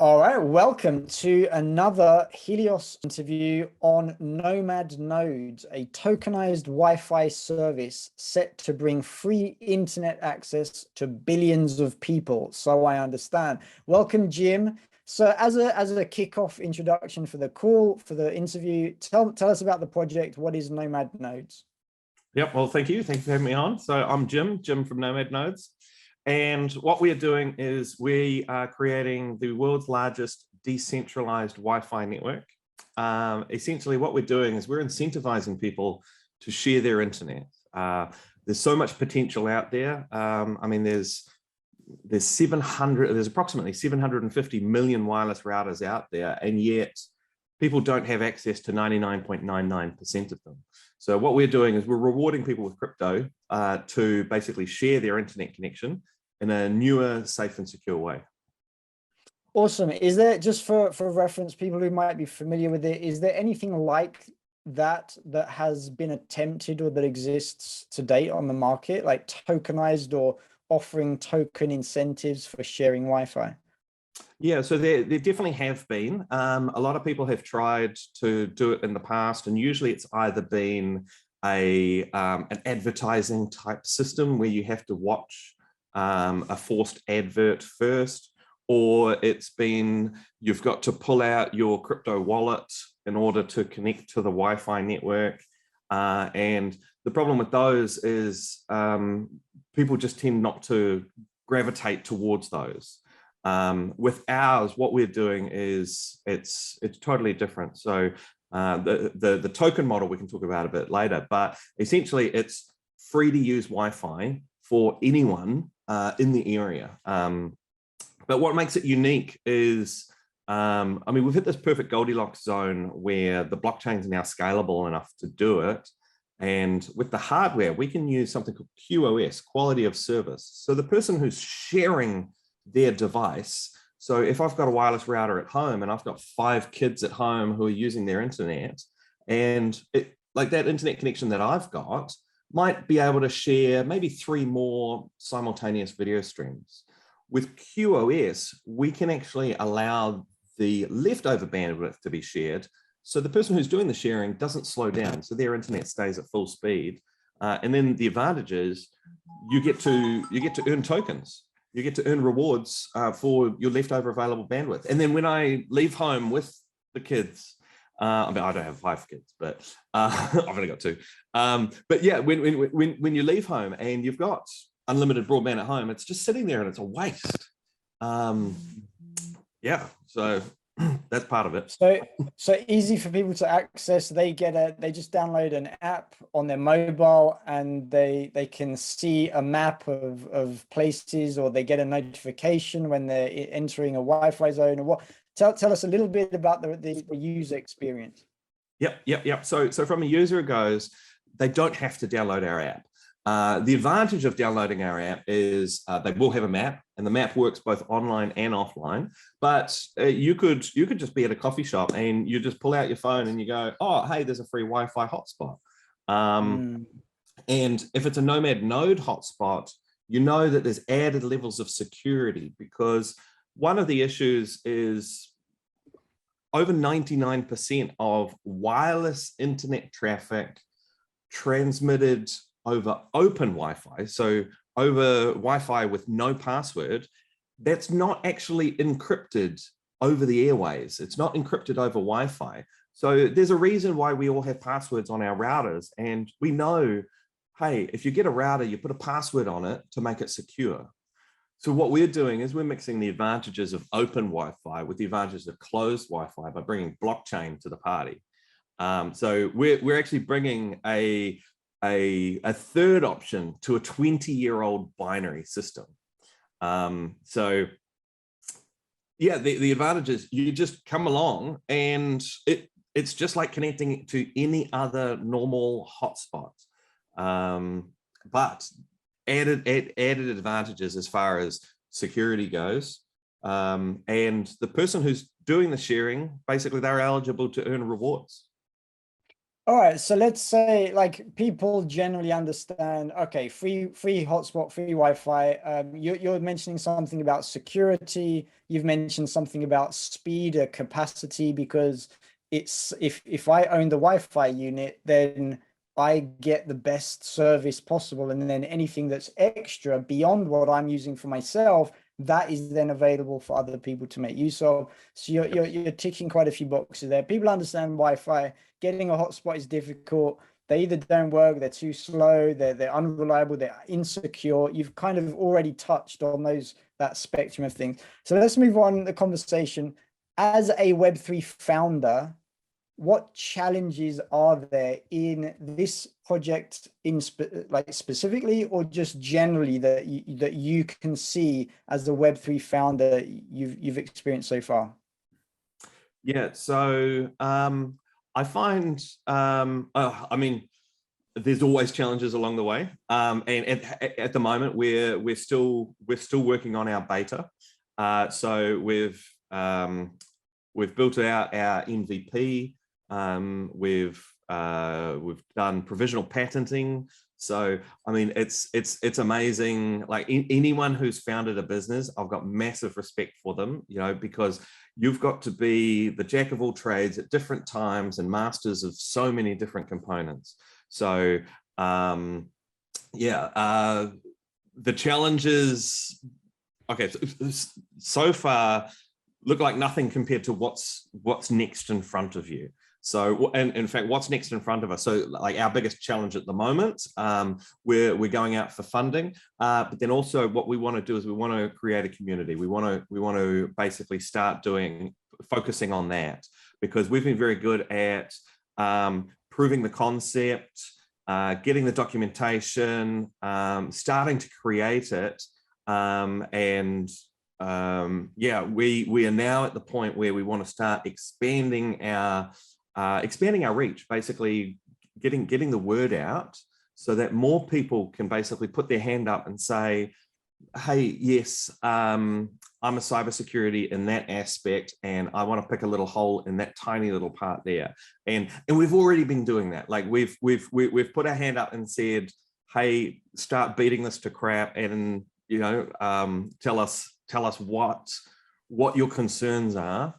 All right, welcome to another Helios interview on Nomad Nodes, a tokenized Wi-Fi service set to bring free internet access to billions of people, so I understand. Welcome, Jim. So as a kickoff introduction for the call, for the interview, tell us about the project. What is Nomad Nodes? Yep, well, thank you. Thanks for having me on. So I'm Jim from Nomad Nodes. And what we are doing is we are creating the world's largest decentralized Wi-Fi network. Essentially, what we're doing is we're incentivizing people to share their internet. There's so much potential out there. I mean, there's approximately 750 million wireless routers out there, and yet people don't have access to 99.99% of them. So what we're doing is we're rewarding people with crypto to basically share their internet connection in a newer, safe and secure way. Awesome. Is there, just for reference, people who might be familiar with it, is there anything like that has been attempted or that exists to date on the market, like tokenized or offering token incentives for sharing Wi-Fi? Yeah, so there definitely have been. A lot of people have tried to do it in the past, and usually it's either been an advertising type system where you have to watch a forced advert first, or it's been you've got to pull out your crypto wallet in order to connect to the Wi-Fi network. And the problem with those is people just tend not to gravitate towards those. With ours, what we're doing is it's totally different. So the token model we can talk about a bit later, but essentially it's free to use Wi-Fi for anyone in the area. But what makes it unique is, I mean, we've hit this perfect Goldilocks zone where the blockchains are now scalable enough to do it. And with the hardware, we can use something called QoS, quality of service. So the person who's sharing their device. So if I've got a wireless router at home and I've got 5 kids at home who are using their internet, and like that internet connection that I've got might be able to share maybe 3 more simultaneous video streams. With QoS, we can actually allow the leftover bandwidth to be shared. So the person who's doing the sharing doesn't slow down. So their internet stays at full speed. And then the advantage is you get to earn tokens. You get to earn rewards for your leftover available bandwidth. And then when I leave home with the kids, I mean, I don't have 5 kids, but I've only got 2. But yeah, when you leave home and you've got unlimited broadband at home, it's just sitting there and it's a waste. Yeah, so that's part of it. So easy for people to access. They just download an app on their mobile and they can see a map of places, or they get a notification when they're entering a Wi-Fi zone. Or what? Tell us a little bit about the user experience. Yep. So from a user goes, they don't have to download our app. The advantage of downloading our app is they will have a map, and the map works both online and offline. But you could just be at a coffee shop and you just pull out your phone and you go, oh, hey, there's a free Wi-Fi hotspot. And if it's a Nomad Node hotspot, you know that there's added levels of security, because one of the issues is over 99% of wireless internet traffic transmitted over open Wi-Fi, so over Wi-Fi with no password, that's not actually encrypted over the airways. It's not encrypted over Wi-Fi. So there's a reason why we all have passwords on our routers, and we know, hey, if you get a router, you put a password on it to make it secure. So what we're doing is we're mixing the advantages of open Wi-Fi with the advantages of closed Wi-Fi by bringing blockchain to the party. So we're actually bringing a third option to a 20-year-old binary system. So yeah, the advantage is you just come along and it's just like connecting to any other normal hotspot, but added advantages as far as security goes. And the person who's doing the sharing, basically they're eligible to earn rewards. All right, so let's say like people generally understand, okay, free hotspot, free Wi-Fi. You're mentioning something about security. You've mentioned something about speed or capacity, because it's if I own the Wi-Fi unit, then I get the best service possible, and then anything that's extra beyond what I'm using for myself, that is then available for other people to make use of. So you're ticking quite a few boxes there. People understand Wi-Fi. Getting a hotspot is difficult. They either don't work, they're too slow, they're unreliable, they're insecure. You've kind of already touched on that spectrum of things. So let's move on the conversation. As a Web3 founder, what challenges are there in this project like specifically, or just generally that you can see as a Web3 founder you've experienced so far? Yeah, so I find, I mean, there's always challenges along the way, and at the moment we're still working on our beta. So we've built out our MVP. We've done provisional patenting. So I mean, it's amazing. Like anyone who's founded a business, I've got massive respect for them, you know, because you've got to be the jack of all trades at different times and masters of so many different components. So yeah, the challenges, okay, so far look like nothing compared to what's next in front of you. So, and in fact, what's next in front of us? So, like our biggest challenge at the moment, we're going out for funding, but then also what we want to do is we want to create a community. We want to basically start focusing on that, because we've been very good at proving the concept, getting the documentation, starting to create it, and yeah, we are now at the point where we want to start expanding our reach, basically getting the word out so that more people can basically put their hand up and say, hey, yes, I'm a cybersecurity in that aspect, and I want to pick a little hole in that tiny little part there. And we've already been doing that. Like we've put our hand up and said, hey, start beating this to crap, and you know, tell us what your concerns are.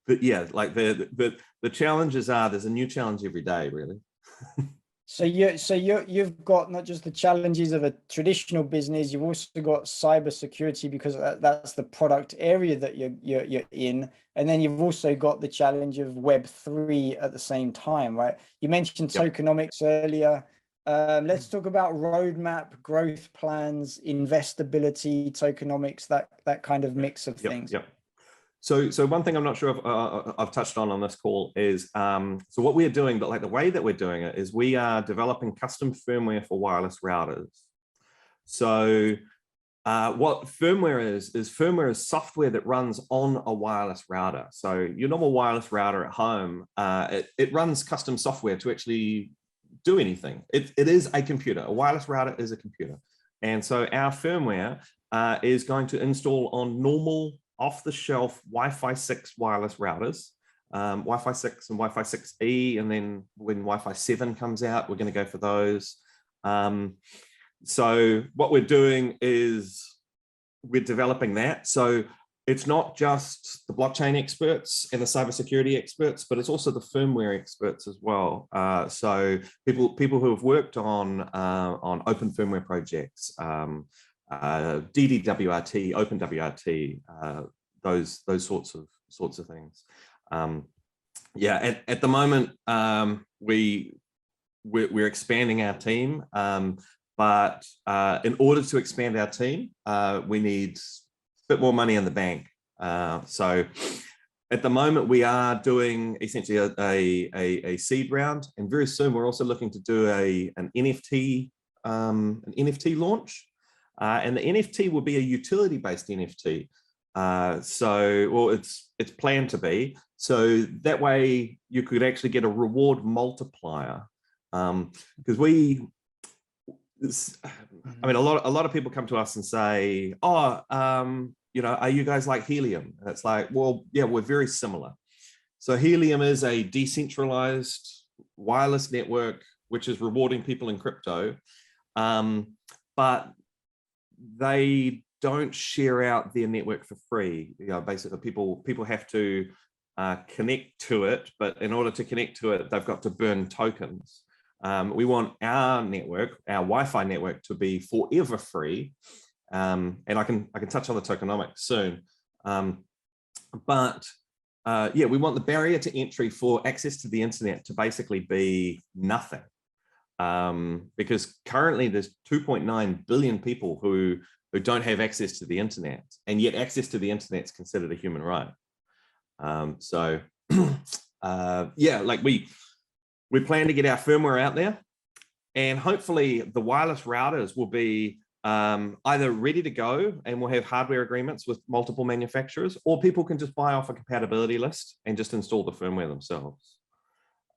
But yeah, like the challenges are, there's a new challenge every day, really. So you've got not just the challenges of a traditional business, you've also got cybersecurity, because that's the product area that you're in, and then you've also got the challenge of Web3 at the same time, right? You mentioned tokenomics earlier. Let's talk about roadmap, growth plans, investability, tokenomics, that kind of mix of things. Yep. So one thing I'm not sure if I've touched on this call is, so what we're doing, but like the way that we're doing it is we are developing custom firmware for wireless routers. So what firmware is software that runs on a wireless router. So your normal wireless router at home, it runs custom software to actually do anything. It is a computer. A wireless router is a computer. And so our firmware is going to install on normal off-the-shelf Wi-Fi 6 wireless routers, Wi-Fi 6 and Wi-Fi 6E, and then when Wi-Fi 7 comes out, we're going to go for those. So what we're doing is we're developing that. So it's not just the blockchain experts and the cybersecurity experts, but it's also the firmware experts as well. So people who have worked on open firmware projects, DDWRT, OpenWRT, those sorts of things. Yeah, at the moment we're expanding our team, but in order to expand our team, we need a bit more money in the bank. So at the moment we are doing essentially a seed round, and very soon we're also looking to do an NFT launch. And the NFT will be a utility-based NFT. So, well, it's planned to be. So that way you could actually get a reward multiplier. Because I mean, a lot of people come to us and say, oh, you know, are you guys like Helium? And it's like, well, yeah, we're very similar. So Helium is a decentralized wireless network, which is rewarding people in crypto, but they don't share out their network for free. You know, basically people have to connect to it, but in order to connect to it, they've got to burn tokens. We want our network, our Wi-Fi network, to be forever free. And I can touch on the tokenomics soon. But yeah, we want the barrier to entry for access to the internet to basically be nothing. Because currently there's 2.9 billion people who don't have access to the internet, and yet access to the internet is considered a human right. So yeah, like we plan to get our firmware out there, and hopefully the wireless routers will be either ready to go and we'll have hardware agreements with multiple manufacturers, or people can just buy off a compatibility list and just install the firmware themselves.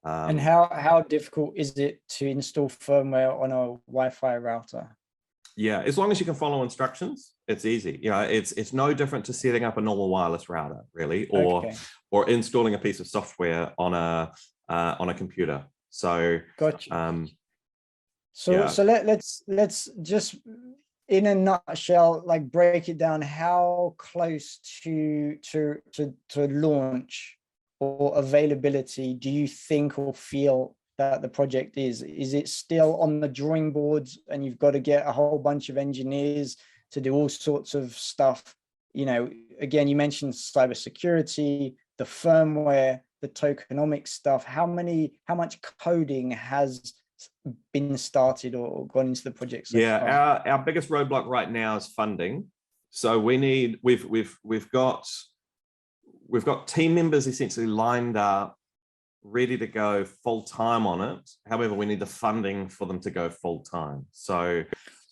And how difficult is it to install firmware on a Wi-Fi router? Yeah, as long as you can follow instructions, it's easy. You know, it's no different to setting up a normal wireless router, really, or installing a piece of software on a computer. So gotcha. So yeah. so let's just, in a nutshell, like break it down. How close to launch or availability do you think or feel that the project is? Is it still on the drawing boards and you've got to get a whole bunch of engineers to do all sorts of stuff? You know, again, you mentioned cybersecurity, the firmware, the tokenomics stuff. How much coding has been started or gone into the project so far? Our biggest roadblock right now is funding. So we've got team members essentially lined up, ready to go full time on it. However, we need the funding for them to go full time. So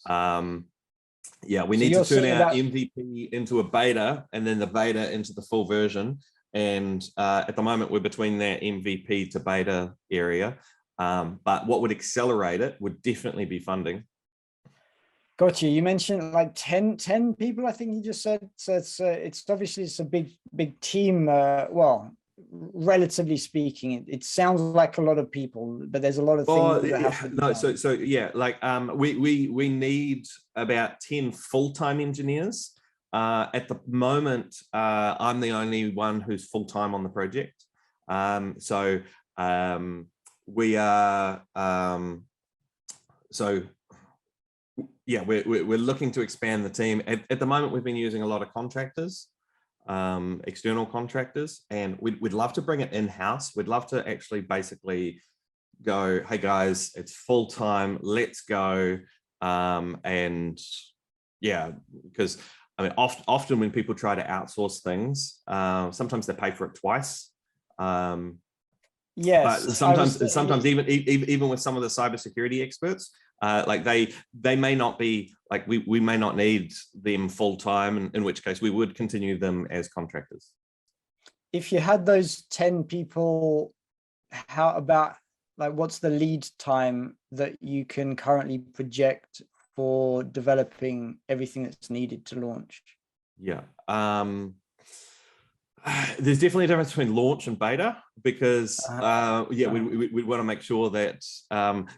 yeah, we need to turn our MVP into a beta, and then the beta into the full version. And at the moment, we're between that MVP to beta area. But what would accelerate it would definitely be funding. Got you. You mentioned like 10 people, I think you just said. So it's obviously it's a big team. Well, relatively speaking, it sounds like a lot of people, but there's a lot of things that have to be done. So yeah, like we need about 10 full-time engineers. At the moment, I'm the only one who's full-time on the project. So we are so yeah, we're looking to expand the team. At the moment, we've been using a lot of contractors, external contractors, and we'd love to bring it in-house. We'd love to actually basically go, hey guys, it's full-time, let's go. And yeah, because I mean, often when people try to outsource things, sometimes they pay for it twice. Yes, but sometimes even with some of the cybersecurity experts, like they may not be like we may not need them full time, in which case we would continue them as contractors. If you had those 10 people, how about like what's the lead time that you can currently project for developing everything that's needed to launch? Yeah. There's definitely a difference between launch and beta, because yeah, we want to make sure that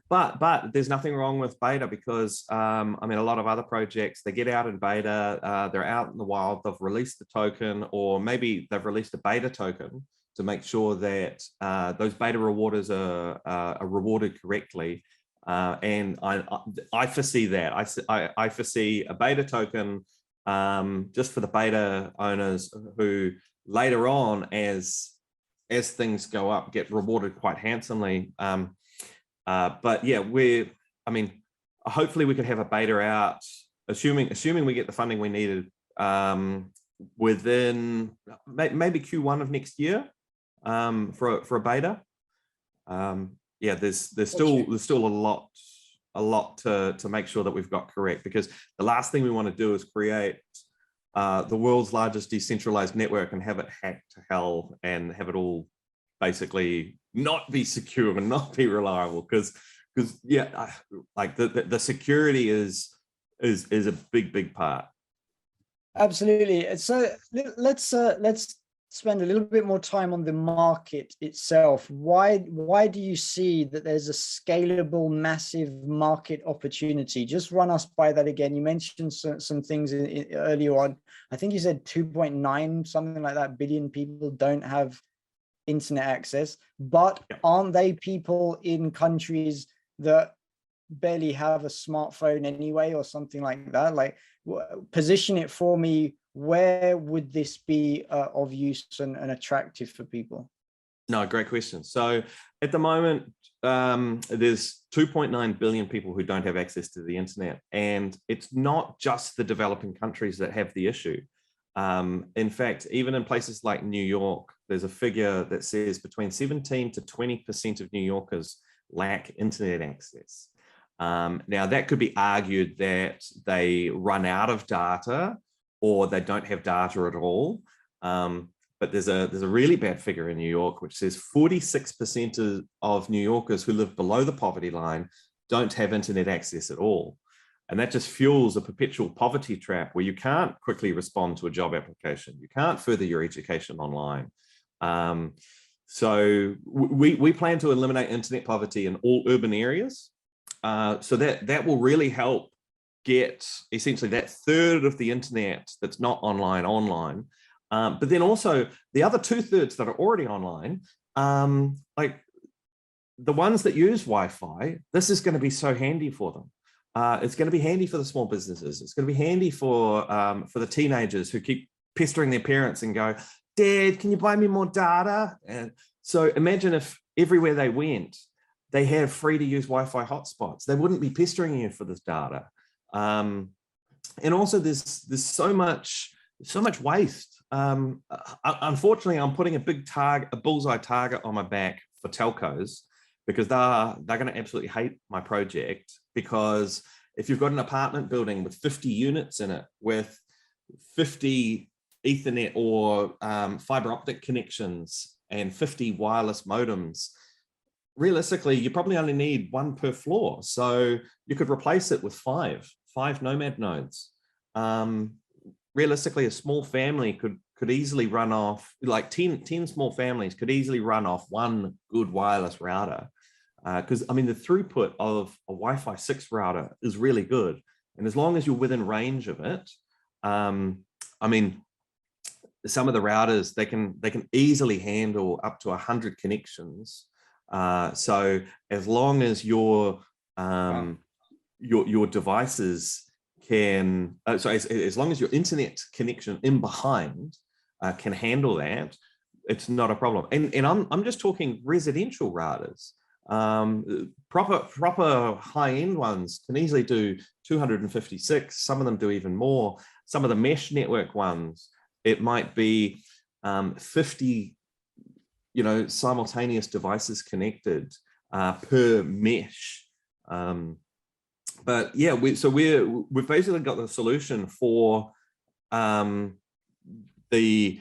but there's nothing wrong with beta, because I mean, a lot of other projects, they get out in beta, they're out in the wild, they've released the token, or maybe they've released a beta token to make sure that those beta rewarders are rewarded correctly. And I foresee that. I foresee a beta token just for the beta owners who later on, as things go up, get rewarded quite handsomely. But yeah, I mean, hopefully we could have a beta out, assuming we get the funding we needed, within maybe Q1 of next year, for a beta. Yeah, there's still a lot to make sure that we've got correct, because the last thing we want to do is create the world's largest decentralized network and have it hacked to hell and have it all basically not be secure and not be reliable, because yeah, like the security is a big part. Absolutely. So let's spend a little bit more time on the market itself. Why do you see that there's a scalable, massive market opportunity? Just run us by that again. You mentioned some things earlier on. I think you said 2.9, something like that, billion people don't have internet access, but aren't they people in countries that barely have a smartphone anyway, or something like that? Like, position it for me. Where would this be of use and attractive for people? No, great question. So at the moment, there's 2.9 billion people who don't have access to the internet. And it's not just the developing countries that have the issue. In fact, even in places like New York, there's a figure that says between 17 to 20% of New Yorkers lack internet access. Now, that could be argued that they run out of data or they don't have data at all. But there's a really bad figure in New York, which says 46% of New Yorkers who live below the poverty line don't have internet access at all. And that just fuels a perpetual poverty trap where you can't quickly respond to a job application. You can't further your education online. So we plan to eliminate internet poverty in all urban areas. So that will really help get essentially that third of the internet that's not online. But then also the other 2/3 that are already online, like the ones that use Wi-Fi, this is going to be so handy for them. It's going to be handy for the small businesses. It's going to be handy for the teenagers who keep pestering their parents and go, "Dad, can you buy me more data?" And so imagine if everywhere they went, they had free to use Wi-Fi hotspots. They wouldn't be pestering you for this data. And also there's so much waste. Unfortunately, I'm putting a bullseye target on my back for telcos, because they're going to absolutely hate my project. Because if you've got an apartment building with 50 units in it, with 50 Ethernet or fiber optic connections and 50 wireless modems, realistically, you probably only need one per floor. So you could replace it with five Nomad nodes. Realistically, a small family could easily run off, like 10 small families could easily run off one good wireless router. Because I mean, the throughput of a Wi-Fi 6 router is really good. And as long as you're within range of it, I mean, some of the routers, they can easily handle up to 100 connections. So as long as your devices can, as long as your internet connection in behind can handle that, it's not a problem. And I'm just talking residential routers. Proper high-end ones can easily do 256. Some of them do even more. Some of the mesh network ones, it might be 50 simultaneous devices connected per mesh. But yeah, we've basically got the solution for the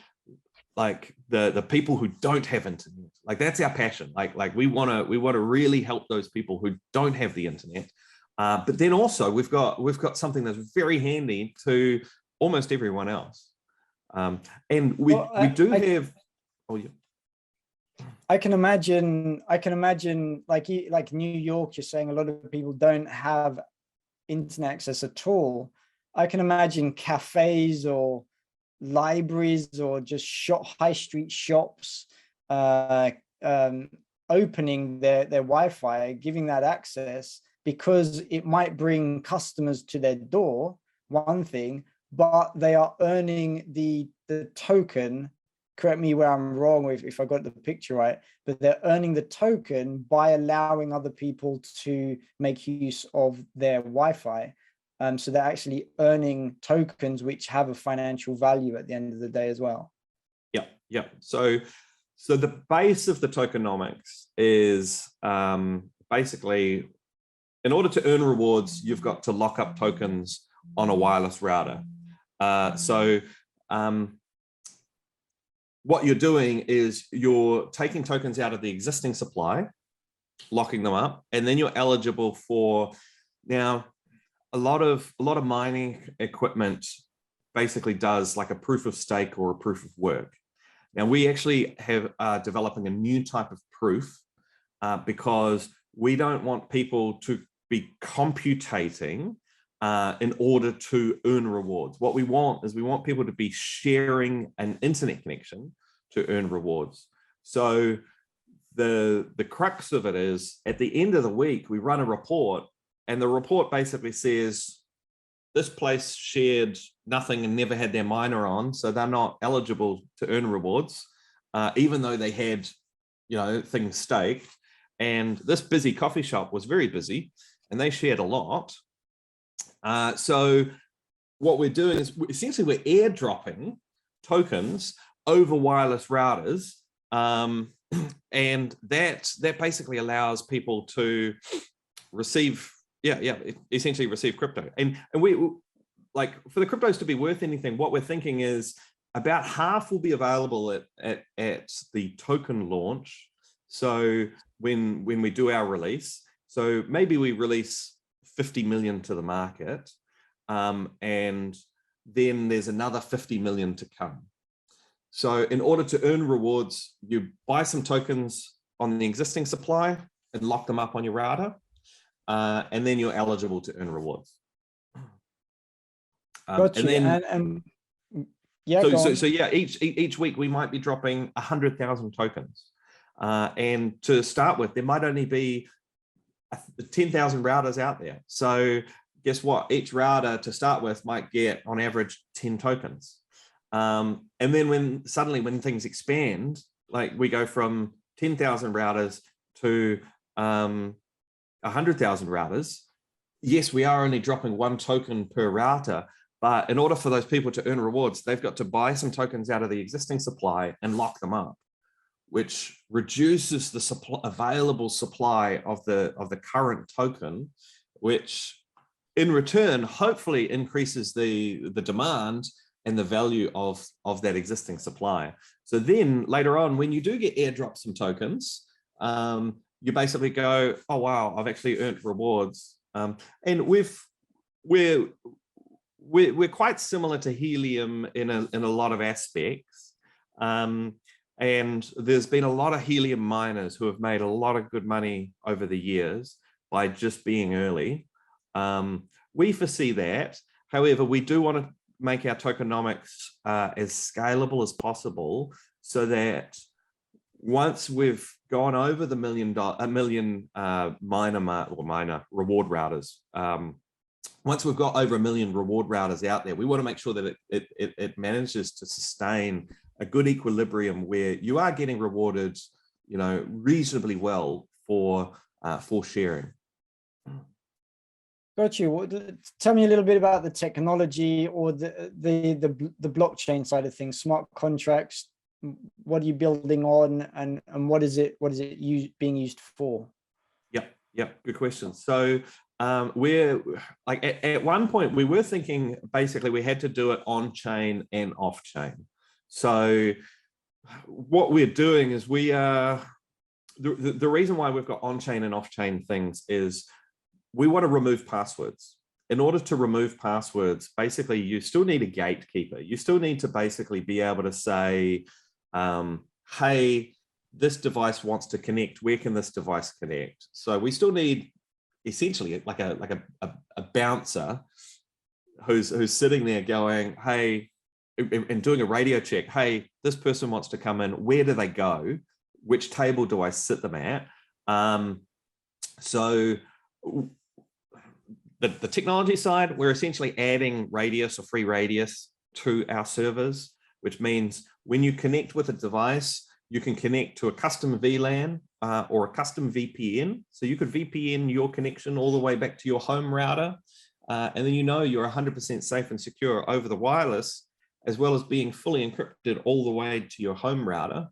people who don't have internet. Like, that's our passion. Like we want to really help those people who don't have the internet. But then also we've got something that's very handy to almost everyone else. And we do have. Oh yeah. I can imagine like New York, you're saying a lot of people don't have internet access at all. I can imagine cafes or libraries or just high street shops opening their Wi-Fi, giving that access, because it might bring customers to their door, one thing, but they are earning the token. Correct me where I'm wrong if I got the picture right, but they're earning the token by allowing other people to make use of their Wi-Fi. So they're actually earning tokens which have a financial value at the end of the day as well. Yeah. So the base of the tokenomics is basically, in order to earn rewards, you've got to lock up tokens on a wireless router. What you're doing is you're taking tokens out of the existing supply, locking them up, and then you're eligible for, now, a lot of mining equipment basically does like a proof of stake or a proof of work. Now, we actually are developing a new type of proof because we don't want people to be computating in order to earn rewards. What we want is we want people to be sharing an internet connection to earn rewards. So the crux of it is, at the end of the week, we run a report, and the report basically says, this place shared nothing and never had their miner on, so they're not eligible to earn rewards, even though they had, things staked. And this busy coffee shop was very busy, and they shared a lot. So what we're doing is essentially we're airdropping tokens over wireless routers, and that basically allows people to receive, essentially receive crypto. And we, like, for the cryptos to be worth anything, what we're thinking is about half will be available at the token launch. So when we do our release, so maybe we release 50 million to the market, and then there's another 50 million to come. So in order to earn rewards, you buy some tokens on the existing supply and lock them up on your router, and then you're eligible to earn rewards. Got you. And yeah, so each week we might be dropping 100,000 tokens, and to start with, there might only be 10,000 routers out there. So guess what? Each router to start with might get on average 10 tokens. And then when things expand, like we go from 10,000 routers to 100,000 routers, yes, we are only dropping 1 token per router, but in order for those people to earn rewards, they've got to buy some tokens out of the existing supply and lock them up, which reduces the available supply of the current token, which in return hopefully increases the demand and the value of that existing supply. So then later on, when you do get airdrop some tokens, you basically go, oh wow, I've actually earned rewards. And we're quite similar to Helium in a lot of aspects. And there's been a lot of Helium miners who have made a lot of good money over the years by just being early. We foresee that. However, we do want to make our tokenomics as scalable as possible, so that once we've gone over the million miner reward routers, once we've got over 1 million reward routers out there, we want to make sure that it manages to sustain a good equilibrium where you are getting rewarded, reasonably well for sharing. Got you. Tell me a little bit about the technology or the blockchain side of things, smart contracts. What are you building on, and what is it being used for? Yep, good question. So we're like at one point we were thinking basically we had to do it on chain and off chain. So what we're doing is we are the reason why we've got on chain and off chain things is we want to remove passwords. In order to remove passwords, basically you still need a gatekeeper. You still need to basically be able to say, hey, this device wants to connect. Where can this device connect? So we still need essentially like a bouncer who's sitting there going, hey, and doing a radio check. Hey, this person wants to come in. Where do they go? Which table do I sit them at? So the technology side, we're essentially adding radius or free radius to our servers, which means when you connect with a device, you can connect to a custom VLAN or a custom VPN. So you could VPN your connection all the way back to your home router. And then you're 100% safe and secure over the wireless, as well as being fully encrypted all the way to your home router.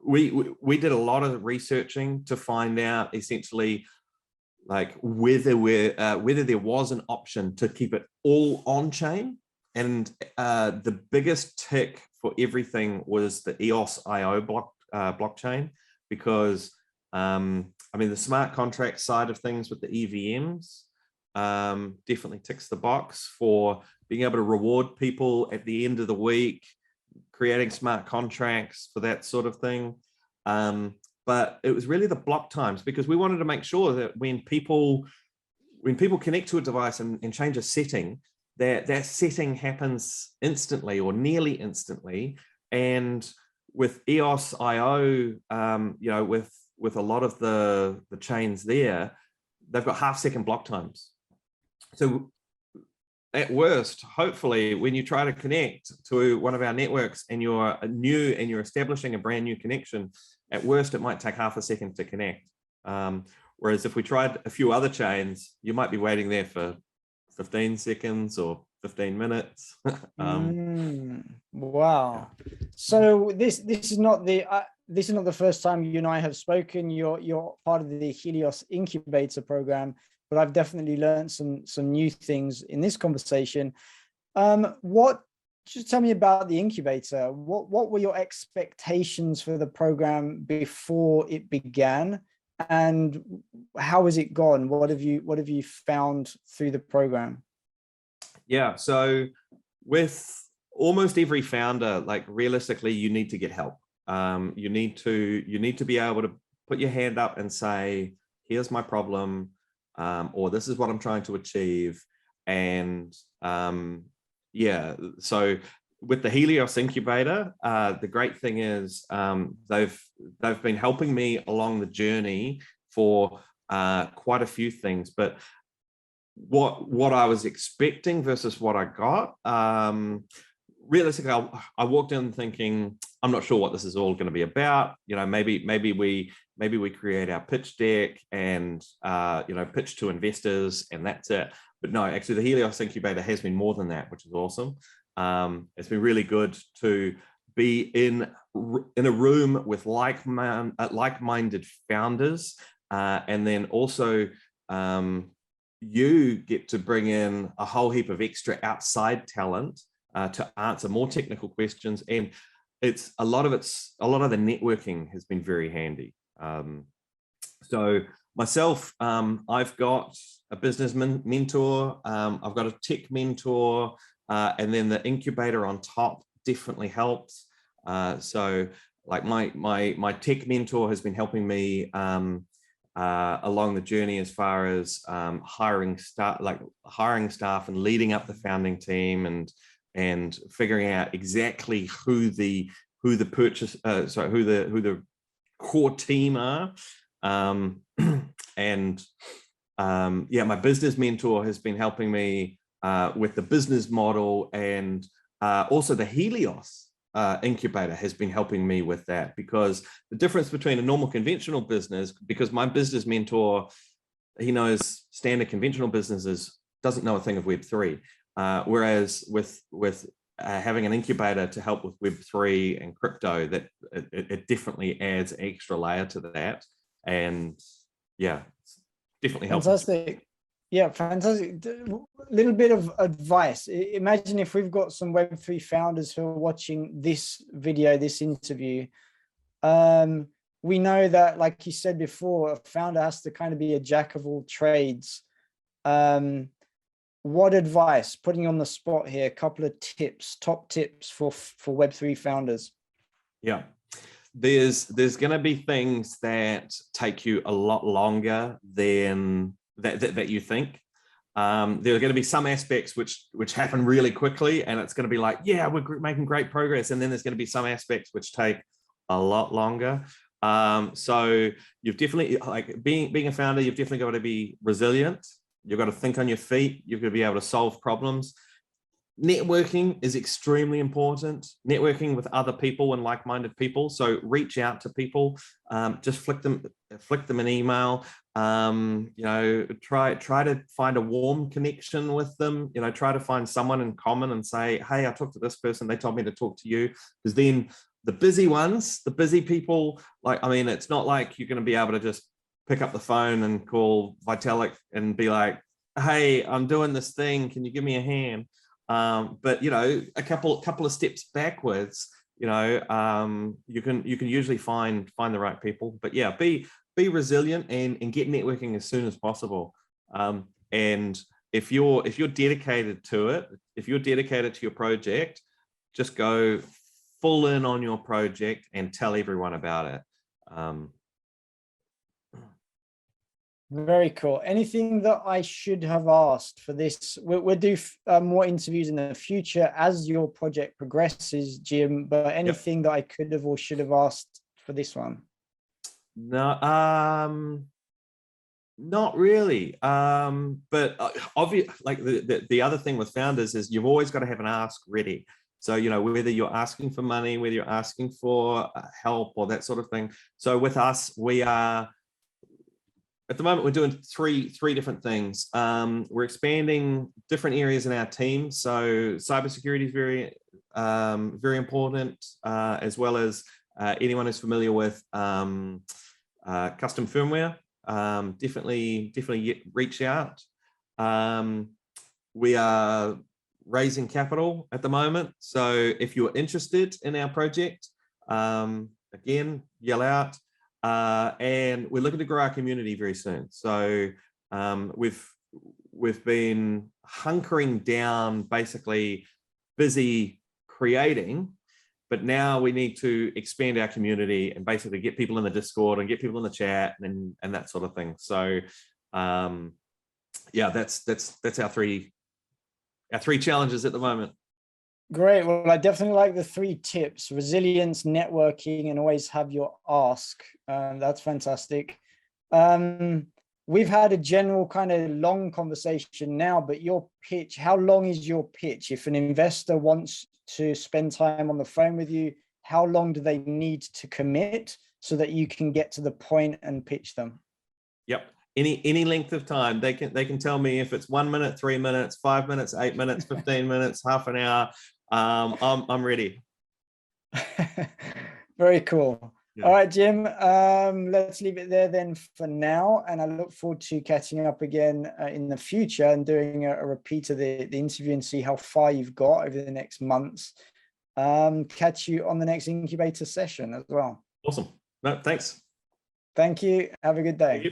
We did a lot of researching to find out essentially like whether there was an option to keep it all on chain, and the biggest tick for everything was the EOSIO blockchain, because I mean, the smart contract side of things with the EVMs definitely ticks the box for being able to reward people at the end of the week, creating smart contracts for that sort of thing. But it was really the block times, because we wanted to make sure that when people connect to a device and change a setting, that setting happens instantly or nearly instantly. And with EOSIO, you know, with a lot of the chains there, they've got half-second block times. So at worst, hopefully, when you try to connect to one of our networks and you're new and you're establishing a brand new connection, at worst, it might take half a second to connect. Whereas if we tried a few other chains, you might be waiting there for 15 seconds or 15 minutes. Wow. So this is not the first time you and I have spoken. You're part of the Helios incubator program, but I've definitely learned some new things in this conversation. Just tell me about the incubator. What were your expectations for the program before it began, and how has it gone? What have you found through the program? Yeah, so with almost every founder, like realistically, you need to get help. You need to be able to put your hand up and say, here's my problem, or this is what I'm trying to achieve. And yeah, so with the Helios incubator, the great thing is they've been helping me along the journey for quite a few things. But what I was expecting versus what I got, realistically, I walked in thinking, I'm not sure what this is all going to be about. You know, maybe we create our pitch deck and you know, pitch to investors and that's it. But no, actually, the Helios incubator has been more than that, which is awesome. It's been really good to be in a room with like-minded founders, and then also you get to bring in a whole heap of extra outside talent to answer more technical questions, and a lot of the networking has been very handy. So myself, I've got a business mentor, I've got a tech mentor, and then the incubator on top definitely helps. So like my tech mentor has been helping me along the journey as far as hiring staff and leading up the founding team and figuring out exactly who the core team are. Yeah, my business mentor has been helping me with the business model, and also the Helios incubator has been helping me with that, because the difference between a normal conventional business, because my business mentor, he knows standard conventional businesses, doesn't know a thing of Web3, whereas with having an incubator to help with Web3 and crypto, that it definitely adds an extra layer to that. And yeah, it's definitely helpful. Fantastic. Yeah, fantastic. A little bit of advice. Imagine if we've got some Web3 founders who are watching this video, this interview. We know that, like you said before, a founder has to kind of be a jack of all trades. What advice, putting you on the spot here, a couple of tips, top tips for Web3 founders? Yeah. There's going to be things that take you a lot longer than that you think. There are going to be some aspects which happen really quickly, and it's going to be like, yeah, we're making great progress. And then there's going to be some aspects which take a lot longer. So you've definitely, like being a founder, you've definitely got to be resilient. You've got to think on your feet. You've got to be able to solve problems. Networking is extremely important. Networking with other people and like-minded people. So reach out to people. Just flick them an email. You know, try to find a warm connection with them. You know, try to find someone in common and say, hey, I talked to this person. They told me to talk to you. Because then the busy ones, the busy people, like, I mean, it's not like you're going to be able to just pick up the phone and call Vitalik and be like, hey, I'm doing this thing. Can you give me a hand? But you know, a couple of steps backwards, you know, you can usually find the right people. But yeah, be be resilient and get networking as soon as possible. And if you're dedicated to it, if you're dedicated to your project, just go full in on your project and tell everyone about it. Very cool. Anything that I should have asked for this? We'll do more interviews in the future as your project progresses, Jim, but anything that I could have or should have asked for this one? No, not really. But obviously, like the other thing with founders is you've always got to have an ask ready. So, you know, whether you're asking for money, whether you're asking for help or that sort of thing. So with us, we are, at the moment, we're doing three different things. We're expanding different areas in our team. So cybersecurity is very important, as well as anyone who's familiar with custom firmware. Definitely reach out. We are raising capital at the moment. So if you're interested in our project, again, yell out. And we're looking to grow our community very soon. So we've been hunkering down, basically busy creating, but now we need to expand our community and basically get people in the Discord and get people in the chat and that sort of thing. So yeah, that's our three challenges at the moment. Great. Well, I definitely like the 3 tips: resilience, networking, and always have your ask. That's fantastic. We've had a general kind of long conversation now, but your pitch, how long is your pitch? If an investor wants to spend time on the phone with you, how long do they need to commit so that you can get to the point and pitch them? Yep. Any length of time. They can tell me if it's 1 minute, 3 minutes, 5 minutes, 8 minutes, 15 minutes, half an hour. I'm ready. Very cool. Yeah. All right, Jim, let's leave it there then for now. And I look forward to catching up again in the future and doing a repeat of the interview and see how far you've got over the next months. Catch you on the next incubator session as well. Awesome. No, thanks. Thank you. Have a good day. Thank you.